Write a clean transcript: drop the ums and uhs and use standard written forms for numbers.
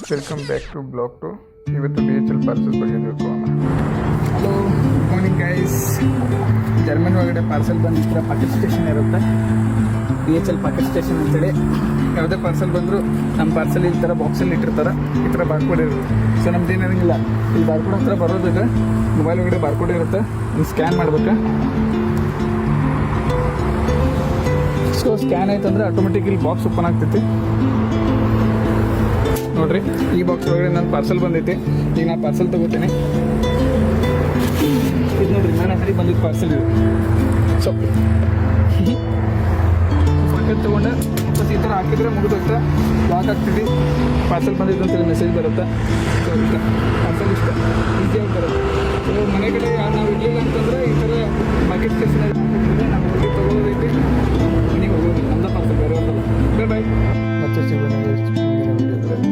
Welcome back to blog 2. ಇವತ್ತು DHL parcel ಬಗ್ಗೆ ತಿಳ್ಕೊಳ್ಳೋಣ. Hello, good morning guys. German ಒಳಗಡೆ ಪಾರ್ಸಲ್ ಬಂದಿದ್ರೆ ಪಾಕೆಟ್ ಸ್ಟೇಷನ್ ಇರುತ್ತೆ, DHL ಪಾಕೆಟ್ ಸ್ಟೇಷನ್ ಅಂತೇಳಿ. ಯಾವುದೇ ಪಾರ್ಸಲ್ ಬಂದರೂ ನಮ್ಮ ಪಾರ್ಸಲ್ ಈ ಥರ ಬಾಕ್ಸಲ್ಲಿ ಇಟ್ಟಿರ್ತಾರೆ, ಈ ಥರ ಬಾರ್ಕೋಡ್ ಇರುತ್ತೆ. ಸೊ ನಮ್ದು ಏನಿರಂಗಿಲ್ಲ, ಇಲ್ಲಿ ಬಾರ್ಕೋಡ್ ಹತ್ರ ಬರೋದಾಗ ಮೊಬೈಲ್ ಒಳಗಡೆ ಬಾರ್ಕೋಡ್ ಇರುತ್ತೆ, ನೀವು ಸ್ಕ್ಯಾನ್ ಮಾಡ್ಬೇಕು. ಸೊ ಸ್ಕ್ಯಾನ್ ಆಯ್ತು ಅಂದರೆ ಆಟೋಮೆಟಿಕ್ ಇಲ್ಲಿ ಬಾಕ್ಸ್ ಓಪನ್ ಆಗ್ತೈತಿ. ನೋಡಿರಿ, ಈ ಬಾಕ್ಸ್ ಒಳಗಡೆ ನನ್ನ ಪಾರ್ಸಲ್ ಬಂದೈತಿ. ಈಗ ನಾನು ಪಾರ್ಸಲ್ ತೊಗೋತೀನಿ. ಇದು ನೋಡಿರಿ, ನಾನು ಸರಿ ಬಂದಿದ್ದು ಪಾರ್ಸಲ್ ಇದು. ಸೊ ಪಾಕೆಟ್ ತೊಗೊಂಡು ಮತ್ತು ಈ ಥರ ಹಾಕಿದ್ರೆ ಮುಗಿದೋಗ್ತಾ ಲಾಕ್ ಆಗ್ತೀವಿ. ಪಾರ್ಸಲ್ ಬಂದಿದ್ದು ಅಂತೇಳಿ ಮೆಸೇಜ್ ಬರುತ್ತೆ. ಸೊ ಇಷ್ಟ ಪಾರ್ಸಲ್ ಇಷ್ಟ ಈಸಿಯಾಗಿ ಬರುತ್ತೆ. ಸೊ ಮನೆ ಕಡೆ ನಾವು ಇರಲಿಲ್ಲ ಅಂತಂದರೆ ಈ ಥರ ಪಾಕೆಟ್ ಸ್ಟೇಷನಲ್ಲಿ ಹಾಕಿದ್ರೆ ನಾವು ಹೋಗಿ ತೊಗೊಳೋದೈತಿ, ಮನೆಗೆ ಹೋಗೋದು. ನಮ್ಮದ ಪಾರ್ಸಲ್ ಬೇರೆ ಹೋಗಲ್ಲ. ಬಾಯ್. ಮತ್ತೆ ಸಿಗೋಣ ಮುಂದಿನ ವಿಡಿಯೋದಲ್ಲಿ.